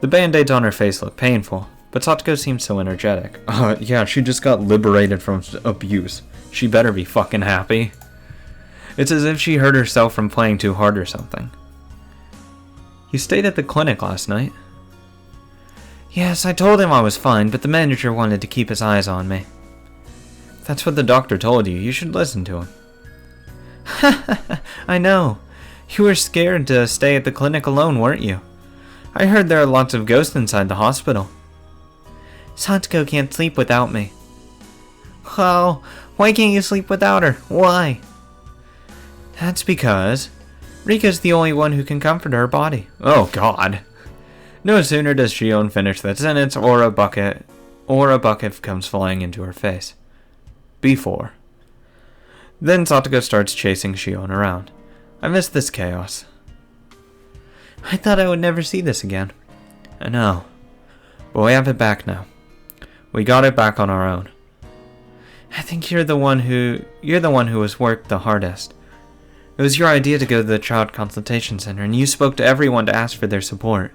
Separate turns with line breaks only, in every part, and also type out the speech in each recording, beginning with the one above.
The band-aids on her face looked painful, but Satoko seemed so energetic. Yeah, she just got liberated from abuse. She better be fucking happy. It's as if she hurt herself from playing too hard or something. You stayed at the clinic last night? Yes, I told him I was fine, but the manager wanted to keep his eyes on me. That's what the doctor told you. You should listen to him. I know. You were scared to stay at the clinic alone, weren't you? I heard there are lots of ghosts inside the hospital. Satoko can't sleep without me. Oh, why can't you sleep without her? Why? That's because Rika's the only one who can comfort her body. Oh God. No sooner does Shion finish that sentence or a bucket comes flying into her face. Before. Then Satoko starts chasing Shion around. I miss this chaos. I thought I would never see this again. I know. But we have it back now. We got it back on our own. I think you're the one who has worked the hardest. It was your idea to go to the Child Consultation Center, and you spoke to everyone to ask for their support.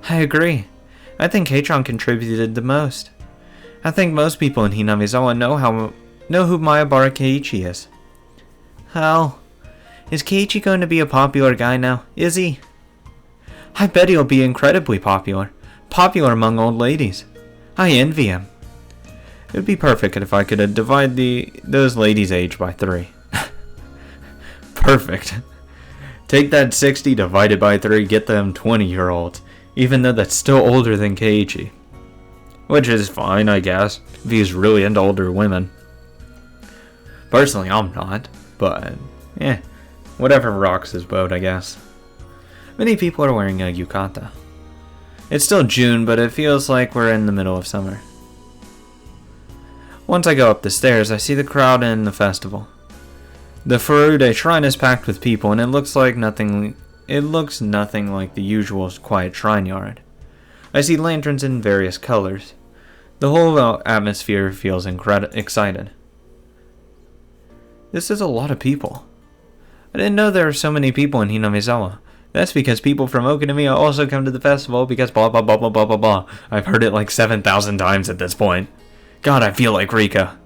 I agree. I think Heitron contributed the most. I think most people in Hinamizawa know who Mayabara Keiichi is. How? Is Keiichi going to be a popular guy now? Is he? I bet he'll be incredibly popular. Popular among old ladies. I envy him. It would be perfect if I could divide those ladies' age by 3. Perfect. Take that 60 divided by 3, get them 20-year-olds. Even though that's still older than Keiichi. Which is fine, I guess, if he's really into older women. Personally, I'm not, but, whatever rocks his boat, I guess. Many people are wearing a yukata. It's still June, but it feels like we're in the middle of summer. Once I go up the stairs, I see the crowd in the festival. The Furude Shrine is packed with people, and it looks nothing like the usual quiet shrine yard. I see lanterns in various colors. The whole atmosphere feels excited. This is a lot of people. I didn't know there were so many people in Hinamizawa. That's because people from Okinawa also come to the festival because blah blah blah blah blah blah blah. I've heard it like 7,000 times at this point. God, I feel like Rika.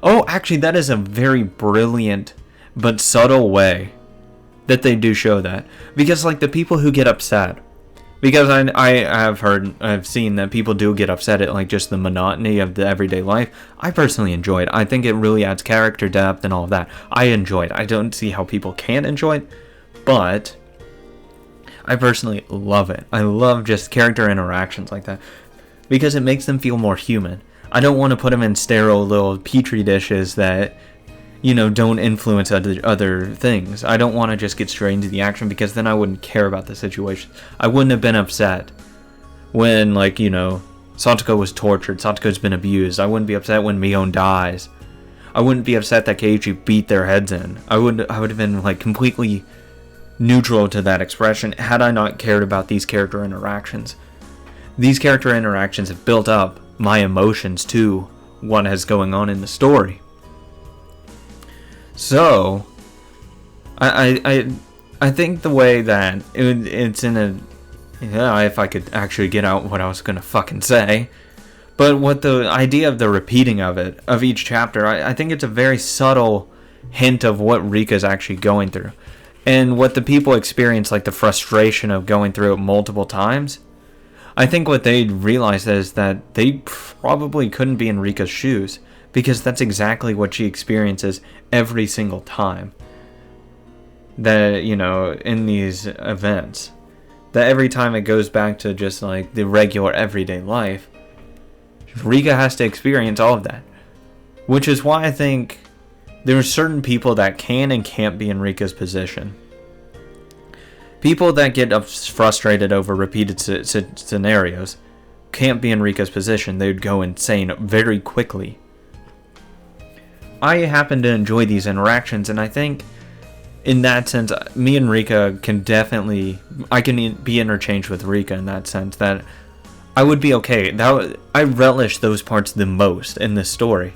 Oh, actually, that is a very brilliant but subtle way that they do show that. Because, like, the people who get upset. Because I've seen that people do get upset at, like, just the monotony of the everyday life. I personally enjoy it. I think it really adds character depth and all of that. I enjoy it. I don't see how people can't enjoy it. But I personally love it. I love just character interactions like that. Because it makes them feel more human. I don't want to put them in sterile little petri dishes that, don't influence other things. I don't want to just get straight into the action because then I wouldn't care about the situation. I wouldn't have been upset when, Satoko was tortured, Satoko's been abused. I wouldn't be upset when Mion dies. I wouldn't be upset that Keiichi beat their heads in. I would have been, completely neutral to that expression had I not cared about these character interactions. These character interactions have built up my emotions to what is going on in the story. So, I think the way that it's in a, if I could actually get out what I was gonna fucking say, but what the idea of the repeating of each chapter, I think it's a very subtle hint of what Rika's actually going through, and what the people experience, like the frustration of going through it multiple times. I think what they realize is that they probably couldn't be in Rika's shoes, because that's exactly what she experiences every single time. That, in these events. That every time it goes back to just like the regular everyday life, Rika has to experience all of that. Which is why I think there are certain people that can and can't be in Rika's position. People that get frustrated over repeated scenarios can't be in Rika's position. They would go insane very quickly. I happen to enjoy these interactions, and I think in that sense, me and Rika I can be interchanged with Rika in that sense, that I would be okay. I relish those parts the most in this story.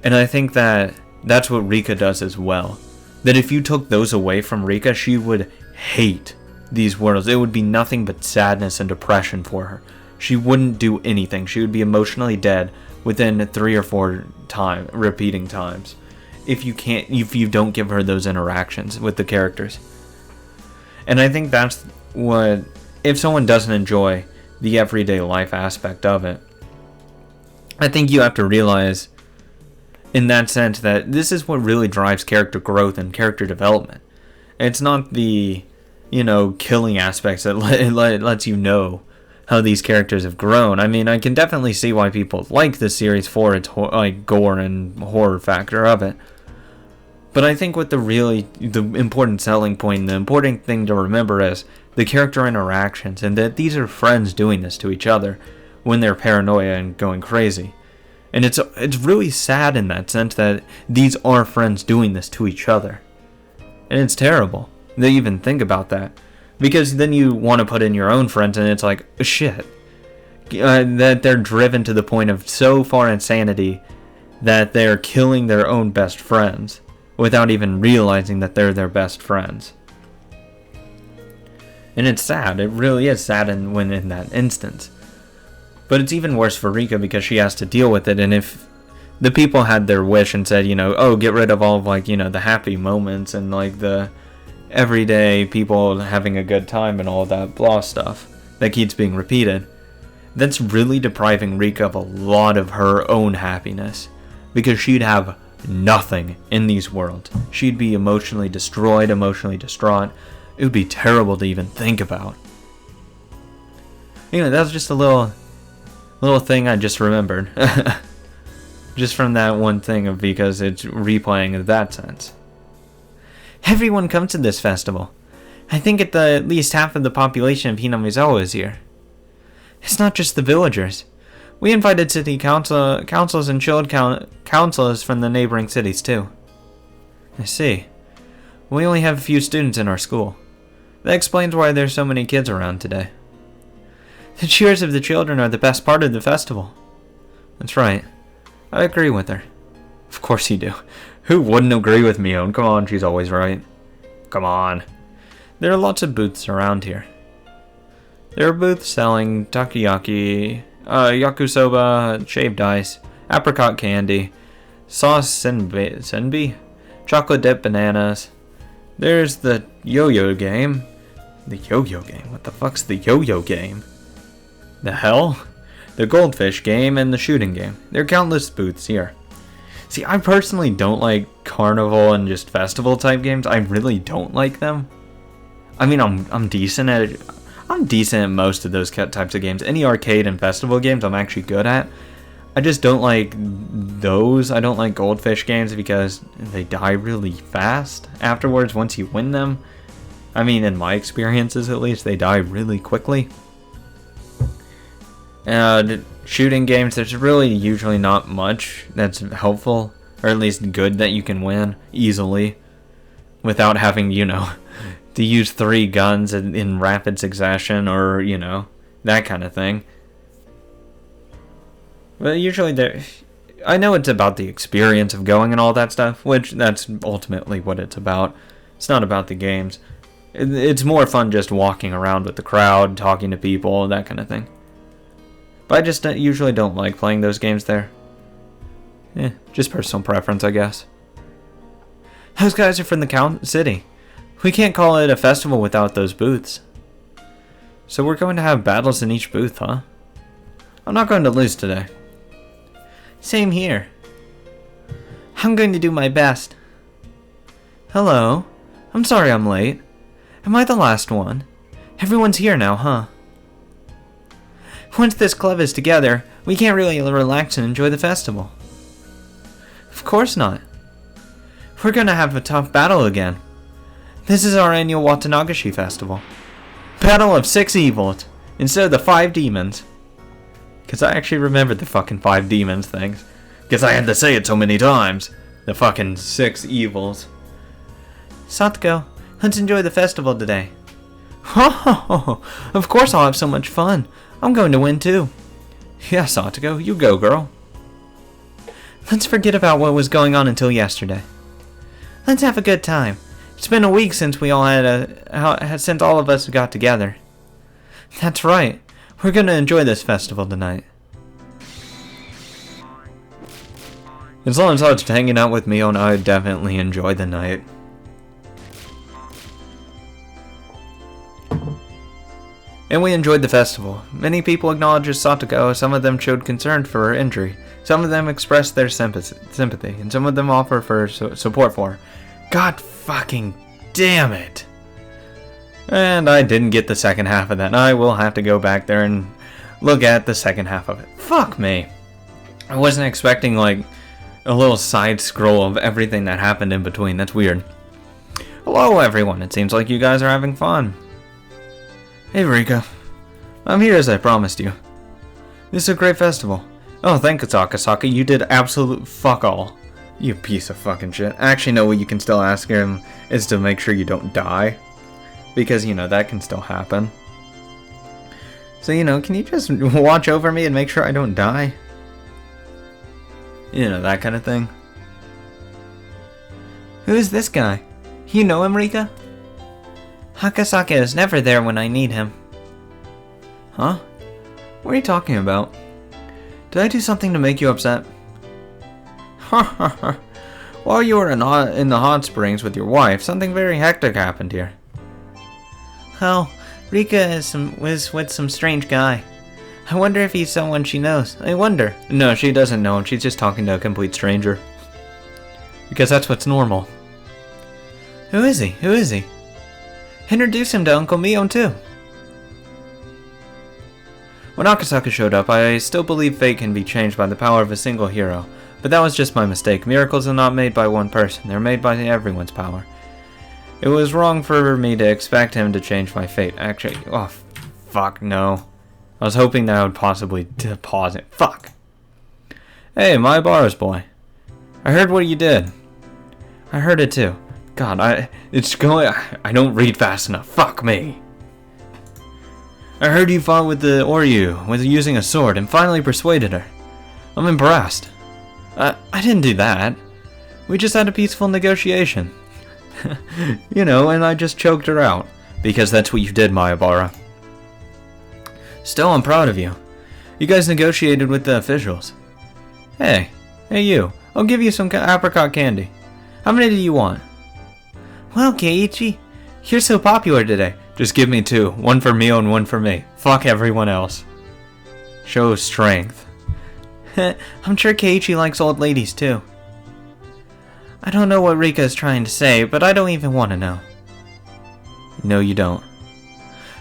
And I think that that's what Rika does as well. That if you took those away from Rika, she would hate these worlds. It would be nothing but sadness and depression for her. She wouldn't do anything. She would be emotionally dead within 3 or 4 repeating times if you don't give her those interactions with the characters. And I think that's what, if someone doesn't enjoy the everyday life aspect of it, I think you have to realize in that sense that this is what really drives character growth and character development. It's not the, killing aspects that lets you know how these characters have grown. I mean, I can definitely see why people like this series for its gore and horror factor of it. But I think what the important selling point, the important thing to remember is the character interactions, and that these are friends doing this to each other when they're paranoia and going crazy. And it's really sad in that sense that these are friends doing this to each other. And it's terrible to even think about that. Because then you want to put in your own friends and it's like, shit. That they're driven to the point of so far insanity that they're killing their own best friends without even realizing that they're their best friends. And it's sad. It really is sad when in that instance. But it's even worse for Rika because she has to deal with it. And if the people had their wish and said, get rid of all of the happy moments and the everyday people having a good time and all that blah stuff that keeps being repeated, that's really depriving Rika of a lot of her own happiness. Because she'd have nothing in these worlds. She'd be emotionally destroyed, emotionally distraught. It would be terrible to even think about. That's just a little thing I just remembered. Just from that one thing because it's replaying in that sense. Everyone comes to this festival. I think at least half of the population of Hinamizawa is here. It's not just the villagers. We invited city councils and chilled councilors from the neighboring cities too. I see. We only have a few students in our school. That explains why there's so many kids around today. The cheers of the children are the best part of the festival. That's right. I agree with her. Of course you do. Who wouldn't agree with Mion? Come on, she's always right. Come on. There are lots of booths around here. There are booths selling takoyaki, yakisoba, shaved ice, apricot candy, sauce senbi, chocolate dipped bananas. There's the yo-yo game. The yo-yo game? What the fuck's the yo-yo game? The hell? The goldfish game and the shooting game. There are countless booths here. See, I personally don't like carnival and just festival type games. I really don't like them. I mean, I'm decent at it. I'm decent at most of those types of games. Any arcade and festival games I'm actually good at. I just don't like those. I don't like goldfish games because they die really fast afterwards once you win them. I mean, in my experiences at least, they die really quickly. And shooting games, there's really usually not much that's helpful, or at least good that you can win easily without having, to use 3 guns in rapid succession or, that kind of thing. But usually I know it's about the experience of going and all that stuff, which that's ultimately what it's about. It's not about the games. It's more fun just walking around with the crowd, talking to people, that kind of thing. But I just usually don't like playing those games there. Just personal preference, I guess. Those guys are from the city. We can't call it a festival without those booths. So we're going to have battles in each booth, huh? I'm not going to lose today. Same here. I'm going to do my best. Hello. I'm sorry I'm late. Am I the last one? Everyone's here now, huh? Once this club is together, we can't really relax and enjoy the festival. Of course not. We're gonna have a tough battle again. This is our annual Watanagashi festival. Battle of 6 evils, instead of the 5 demons. Because I actually remember the fucking 5 demons things. Because I had to say it so many times. The fucking 6 evils. Satoko, let's enjoy the festival today. Oh, of course I'll have so much fun. I'm going to win too. Yeah, Satoko, you go, girl. Let's forget about what was going on until yesterday. Let's have a good time. It's been a week since we all since all of us got together. That's right. We're gonna enjoy this festival tonight. As long as I was hanging out with Mio, I would definitely enjoy the night. And we enjoyed the festival. Many people acknowledged Satoko, some of them showed concern for her injury. Some of them expressed their sympathy, and some of them offered for support for her. God fucking damn it! And I didn't get the second half of that. I will have to go back there and look at the second half of it. Fuck me. I wasn't expecting like a little side scroll of everything that happened in between. That's weird. Hello everyone, it seems like you guys are having fun. Hey Rika, I'm here as I promised you. This is a great festival. Oh, thank you, Sakasaka. You did absolute fuck all. You piece of fucking shit. Actually, no, what you can still ask him is to make sure you don't die. Because, you know, that can still happen. So, you know, can you just watch over me and make sure I don't die? You know, that kind of thing. Who's this guy? You know him, Rika? Hakasaka is never there when I need him. Huh? What are you talking about? Did I do something to make you upset? While you were in the hot springs with your wife, something very hectic happened here. Oh, Rika was with some strange guy. I wonder if he's someone she knows. I wonder. No, she doesn't know him. She's just talking to a complete stranger. Because that's what's normal. Who is he? Who is he? Introduce him to Uncle Mio too. When Akasaka showed up, I still believe fate can be changed by the power of a single hero. But that was just my mistake. Miracles are not made by one person. They're made by everyone's power. It was wrong for me to expect him to change my fate. Actually, oh, fuck no. I was hoping that I would possibly pause it. Fuck. Hey, my bars boy. I heard what you did. I heard it too. God, I don't read fast enough. Fuck me. I heard you fought with the Oryu with using a sword and finally persuaded her. I'm impressed. I didn't do that. We just had a peaceful negotiation. You know, and I just choked her out. Because that's what you did, Mayabara. Still, I'm proud of you. You guys negotiated with the officials. Hey you. I'll give you some apricot candy. How many do you want? Well, Keiichi, you're so popular today. Just give me 2. One for Mio and one for me. Fuck everyone else. Show strength. I'm sure Keiichi likes old ladies too. I don't know what Rika is trying to say, but I don't even want to know. No, you don't.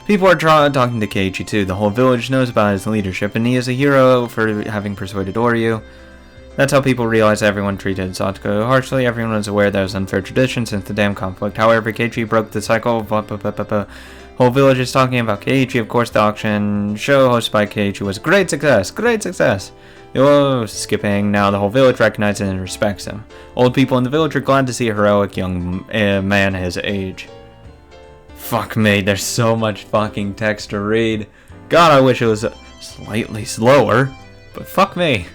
People are talking to Keiichi too. The whole village knows about his leadership, and he is a hero for having persuaded Oryu. That's how people realize everyone treated Satoko harshly. Everyone was aware that it was unfair tradition since the damn conflict. However, Keiichi broke the cycle. Whole village is talking about Keiichi. Of course, the auction show hosted by Keiichi was a great success. Great success. Oh, skipping. Now the whole village recognizes and respects him. Old people in the village are glad to see a heroic young man his age. Fuck me, there's so much fucking text to read. God, I wish it was slightly slower. But fuck me.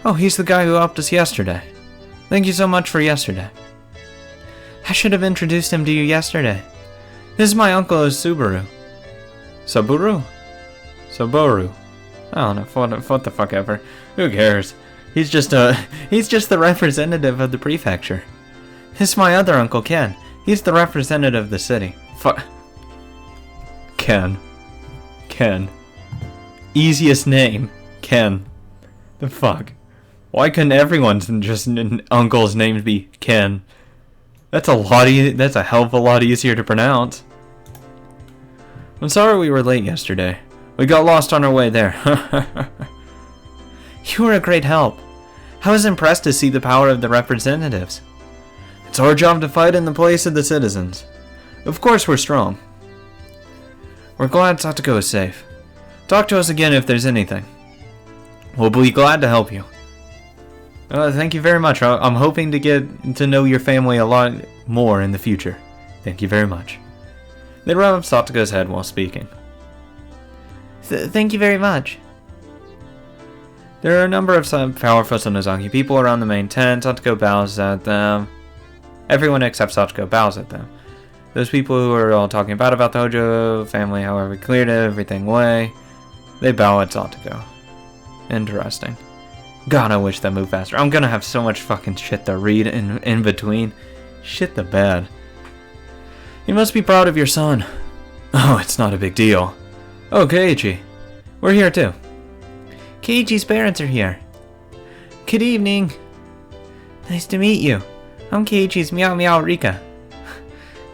Oh, he's the guy who helped us yesterday. Thank you so much for yesterday. I should have introduced him to you yesterday. This is my uncle Subaru. Saburu? Saboru. I don't know, what the fuck ever. Who cares? He's just the representative of the prefecture. This is my other uncle, Ken. He's the representative of the city. Ken. Easiest name. Ken. The fuck? Why couldn't everyone's just uncle's names be Ken? That's a hell of a lot easier to pronounce. I'm sorry we were late yesterday. We got lost on our way there. You were a great help. I was impressed to see the power of the representatives. It's our job to fight in the place of the citizens. Of course we're strong. We're glad Satoko is safe. Talk to us again if there's anything. We'll be glad to help you. Thank you very much. I'm hoping to get to know your family a lot more in the future. Thank you very much. They rubbed Satoko's head while speaking. Thank you very much. There are a number of powerful Sonozaki people around the main tent. Satoko bows at them. Everyone except Sachiko bows at them. Those people who are all talking about the Hojo family, however, cleared everything away. They bow at Sachiko. Interesting. God, I wish that moved faster. I'm gonna have so much fucking shit to read in between. Shit the bed. You must be proud of your son. Oh, it's not a big deal. Oh, Keiichi. We're here too. Keiichi's parents are here. Good evening. Nice to meet you. I'm Keiichi's Meow Meow Rika.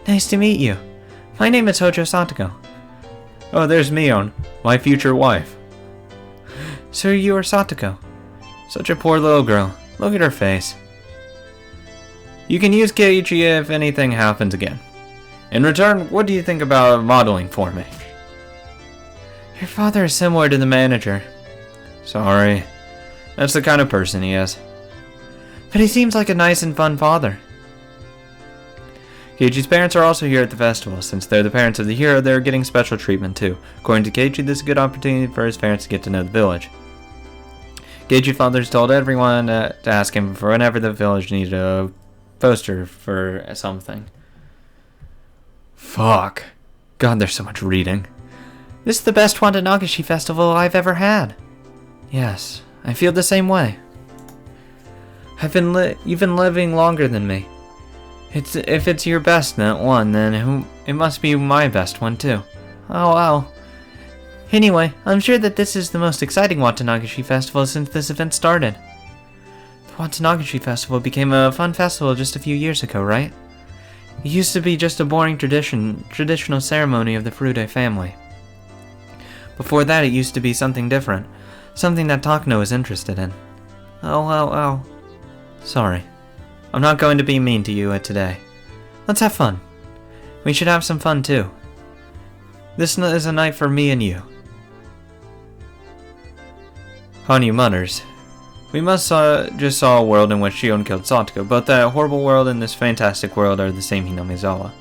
Nice to meet you. My name is Hojo Sachiko. Oh, there's Mion, my future wife. So you are Sachiko. Such a poor little girl. Look at her face. You can use Keiichi if anything happens again. In return, what do you think about modeling for me? Your father is similar to the manager. Sorry. That's the kind of person he is. But he seems like a nice and fun father. Keiichi's parents are also here at the festival. Since they're the parents of the hero, they're getting special treatment too. According to Keiichi, this is a good opportunity for his parents to get to know the village. Keiichi's father's told everyone to ask him for whenever the village needed a poster for something. Fuck. God, there's so much reading. This is the best Watanagashi festival I've ever had. Yes, I feel the same way. You've been living longer than me. If it's your best one, then it must be my best one too. Oh wow. Anyway, I'm sure that this is the most exciting Watanagashi festival since this event started. The Watanagashi festival became a fun festival just a few years ago, right? It used to be just a boring traditional ceremony of the Furude family. Before that, it used to be something different. Something that Takano is interested in. Oh. Sorry. I'm not going to be mean to you today. Let's have fun. We should have some fun too. This is a night for me and you. Hanyu mutters. We just saw a world in which Shion killed Sachiko. Both that horrible world and this fantastic world are the same Hinamizawa.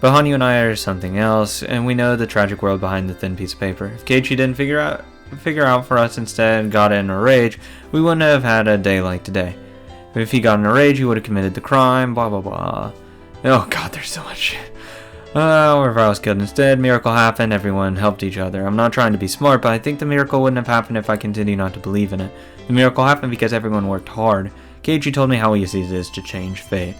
But Hanyu and I are something else, and we know the tragic world behind the thin piece of paper. If Keiichi didn't figure out for us instead and got in a rage, we wouldn't have had a day like today. If he got in a rage, he would have committed the crime, blah blah blah. Oh god, there's so much shit. Or if I was killed instead, miracle happened, everyone helped each other. I'm not trying to be smart, but I think the miracle wouldn't have happened if I continue not to believe in it. The miracle happened because everyone worked hard. Keiichi told me how easy it is to change fate.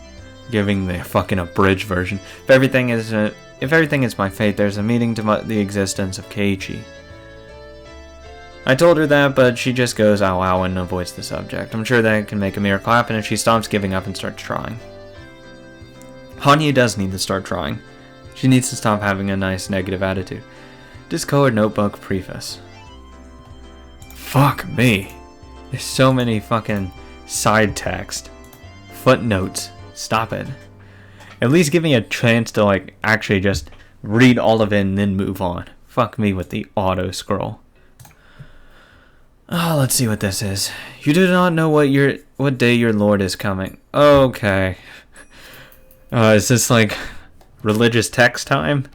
Giving the fucking abridged version. If everything is my fate, there's a meaning to the existence of Keiichi. I told her that, but she just goes ow ow and avoids the subject. I'm sure that can make a miracle happen if she stops giving up and starts trying. Hanyu does need to start trying. She needs to stop having a nice negative attitude. Discolored notebook preface. Fuck me. There's so many fucking side text. Footnotes. Stop it. At least give me a chance to actually just read all of it and then move on. Fuck me with the auto scroll. Oh, let's see what this is. You do not know what day your Lord is coming. Okay. Is this religious text time?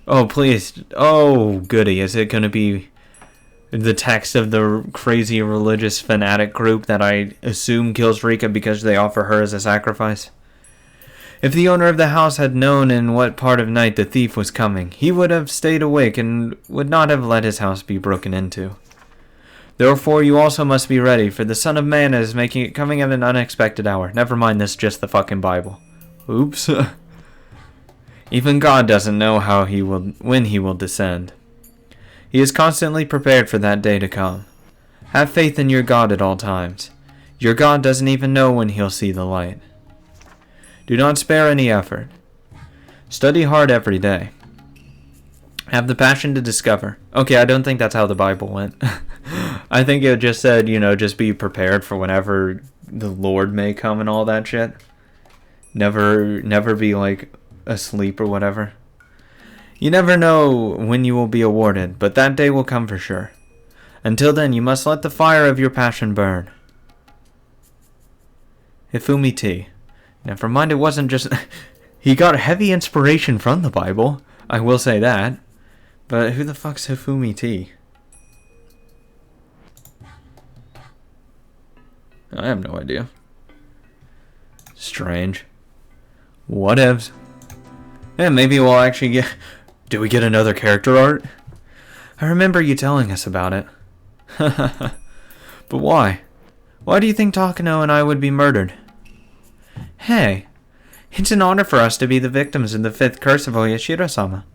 Oh, please. Oh, goody. Is it going to be the text of the crazy religious fanatic group that I assume kills Rika because they offer her as a sacrifice? If the owner of the house had known in what part of night the thief was coming, he would have stayed awake and would not have let his house be broken into. Therefore, you also must be ready, for the Son of Man is coming at an unexpected hour. Never mind, this is just the fucking Bible. Oops. Even God doesn't know when he will descend. He is constantly prepared for that day to come. Have faith in your God at all times. Your God doesn't even know when he'll see the light. Do not spare any effort. Study hard every day. Have the passion to discover. Okay, I don't think that's how the Bible went. I think it just said, just be prepared for whenever the Lord may come and all that shit. Never be asleep or whatever. You never know when you will be awarded, but that day will come for sure. Until then, you must let the fire of your passion burn. Hifumi tea. Never mind, it wasn't just... He got heavy inspiration from the Bible. I will say that. But who the fuck's Hifumi tea? I have no idea. Strange. Whatevs. Yeah, maybe we'll actually get... Do we get another character art? I remember you telling us about it. But why? Why do you think Takano and I would be murdered? Hey, it's an honor for us to be the victims in the 5th curse of Oyashiro-sama.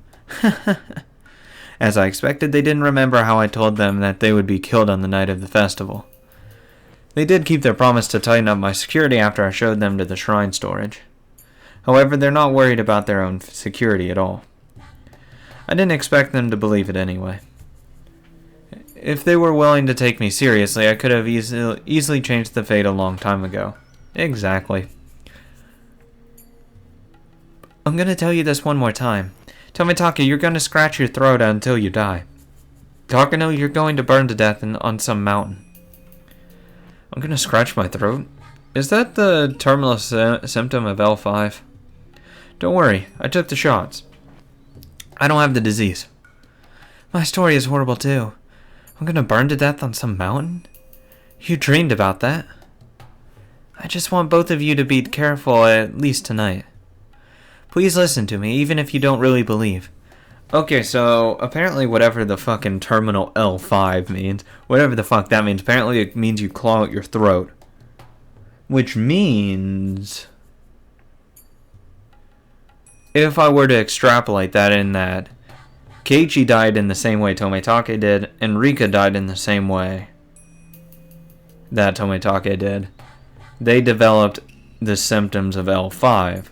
As I expected, they didn't remember how I told them that they would be killed on the night of the festival. They did keep their promise to tighten up my security after I showed them to the shrine storage. However, they're not worried about their own security at all. I didn't expect them to believe it anyway. If they were willing to take me seriously, I could have easily changed the fate a long time ago. Exactly. I'm gonna tell you this one more time. Tomitaka, you're gonna scratch your throat until you die. Takano, you're going to burn to death on some mountain. I'm gonna scratch my throat? Is that the terminal symptom of L5? Don't worry, I took the shots. I don't have the disease. My story is horrible too. I'm gonna burn to death on some mountain? You dreamed about that. I just want both of you to be careful at least tonight. Please listen to me, even if you don't really believe. Okay, so apparently whatever the fucking terminal L5 means, whatever the fuck that means, apparently it means you claw out your throat. Which means... if I were to extrapolate that in that Keiichi died in the same way Tomitaka did, and Rika died in the same way that Tomitaka did, they developed the symptoms of L5.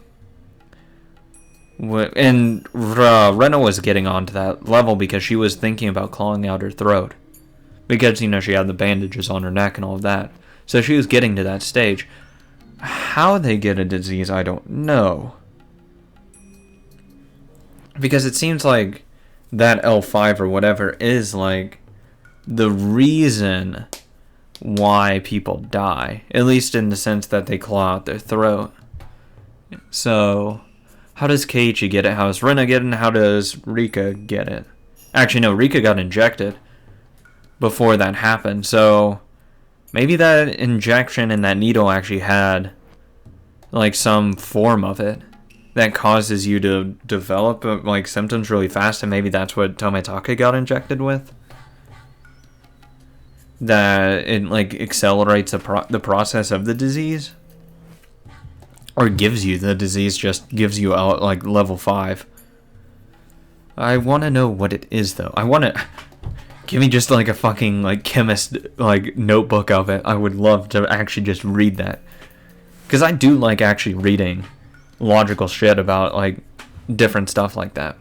And Rena was getting onto that level because she was thinking about clawing out her throat. Because, you know, she had the bandages on her neck and all of that. So she was getting to that stage. How they get a disease, I don't know. Because it seems like that L5 or whatever is like the reason why people die. At least in the sense that they claw out their throat. So, how does Keiichi get it? How does Rena get it? And how does Rika get it? Actually, no, Rika got injected before that happened. So, maybe that injection and that needle actually had like some form of it that causes you to develop like symptoms really fast, and maybe that's what Tomitaka got injected with. That it like accelerates the process of the disease, or gives you the disease, just gives you out like level 5. I want to know what it is though. I want to give me just like a fucking like chemist like notebook of it. I would love to actually just read that, because I do like actually reading logical shit about like different stuff like that.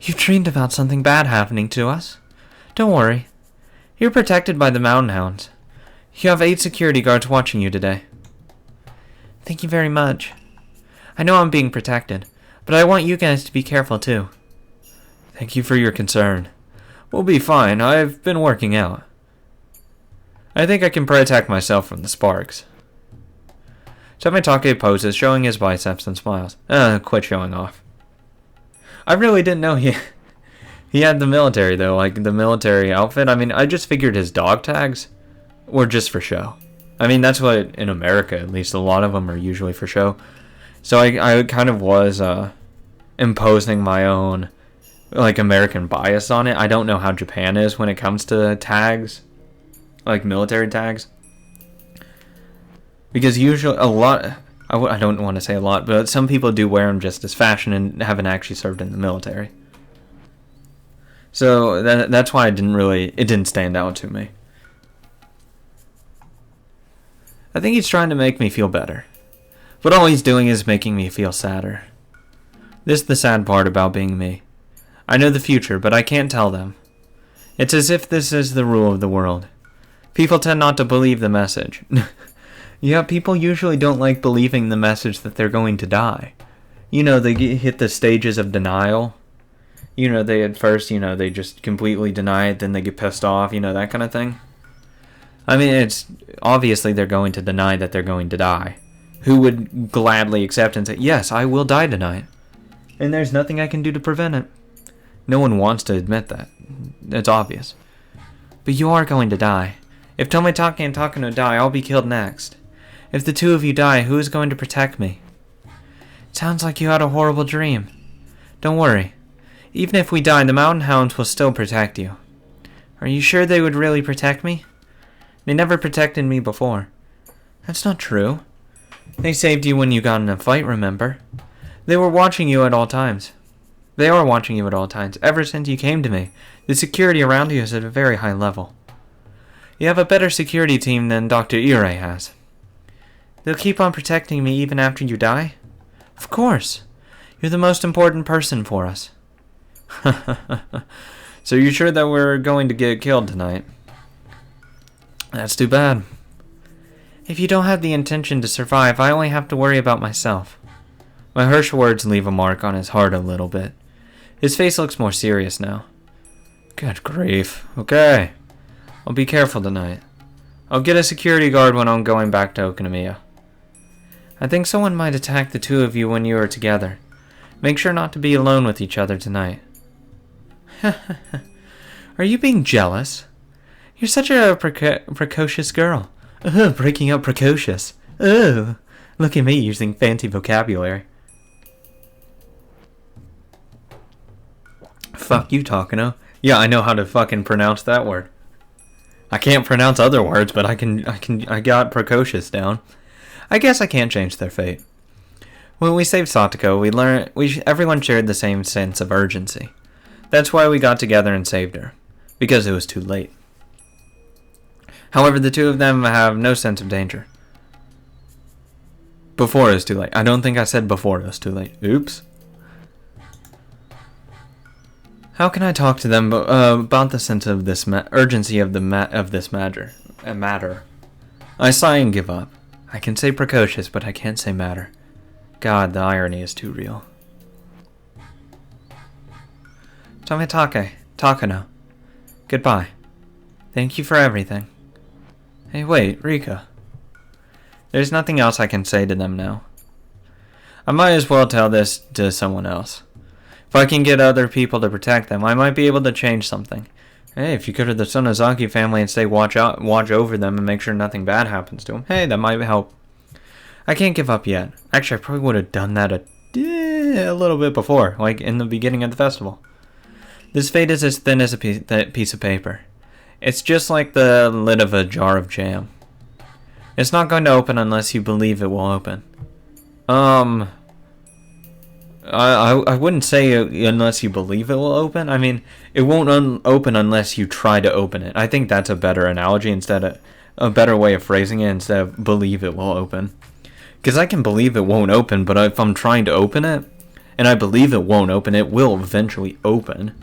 You dreamed about something bad happening to us. Don't worry. You're protected by the mountain hounds. You have 8 security guards watching you today. Thank you very much. I know I'm being protected, but I want you guys to be careful too. Thank you for your concern. We'll be fine. I've been working out. I think I can protect myself from the sparks. Tomitaka poses, showing his biceps and smiles. Quit showing off. I really didn't know he had the military though, like the military outfit. I mean, I just figured his dog tags were just for show. I mean, that's what, in America at least, a lot of them are usually for show. So I kind of was imposing my own like American bias on it. I don't know how Japan is when it comes to tags, like military tags. Because usually a lot, I don't want to say a lot, but some people do wear them just as fashion and haven't actually served in the military. So that's why it didn't stand out to me. I think he's trying to make me feel better. But all he's doing is making me feel sadder. This is the sad part about being me. I know the future, but I can't tell them. It's as if this is the rule of the world. People tend not to believe the message. Yeah, people usually don't like believing the message that they're going to die. You know, they hit the stages of denial. You know, they at first, they just completely deny it, then they get pissed off, that kind of thing. I mean, it's obviously they're going to deny that they're going to die. Who would gladly accept and say, yes, I will die tonight, and there's nothing I can do to prevent it? No one wants to admit that. It's obvious. But you are going to die. If Tomitaka and Takano die, I'll be killed next. If the two of you die, who is going to protect me? It sounds like you had a horrible dream. Don't worry. Even if we die, the mountain hounds will still protect you. Are you sure they would really protect me? They never protected me before. That's not true. They saved you when you got in a fight, remember? They were watching you at all times. They are watching you at all times, ever since you came to me. The security around you is at a very high level. You have a better security team than Dr. Ire has. They'll keep on protecting me even after you die? Of course. You're the most important person for us. So you're sure that we're going to get killed tonight? That's too bad. If you don't have the intention to survive, I only have to worry about myself. My harsh words leave a mark on his heart a little bit. His face looks more serious now. Good grief. Okay. I'll be careful tonight. I'll get a security guard when I'm going back to Okonomiya. I think someone might attack the two of you when you are together. Make sure not to be alone with each other tonight. Are you being jealous? You're such a precocious girl. Breaking up precocious. Look at me using fancy vocabulary. Fuck you, Takano. Yeah, I know how to fucking pronounce that word. I can't pronounce other words, but I got precocious down. I guess I can't change their fate. When we saved Satoko, everyone shared the same sense of urgency. That's why we got together and saved her. Because it was too late. However, the two of them have no sense of danger. Before it was too late. I don't think I said before it was too late. Oops. How can I talk to them about the sense of this urgency of this matter? I sigh and give up. I can say precocious, but I can't say matter. God, the irony is too real. Takano. Goodbye. Thank you for everything. Hey, wait, Rika. There's nothing else I can say to them now. I might as well tell this to someone else. If I can get other people to protect them, I might be able to change something. Hey, if you go to the Sonozaki family and say watch over them and make sure nothing bad happens to them, hey, that might help. I can't give up yet. Actually, I probably would have done that a little bit before, like in the beginning of the festival. This fate is as thin as a piece of paper. It's just like the lid of a jar of jam. It's not going to open unless you believe it will open. I wouldn't say unless you believe it will open. I mean, it won't open unless you try to open it. I think that's a better analogy a better way of phrasing it instead of believe it will open. Because I can believe it won't open, but if I'm trying to open it, and I believe it won't open, it will eventually open.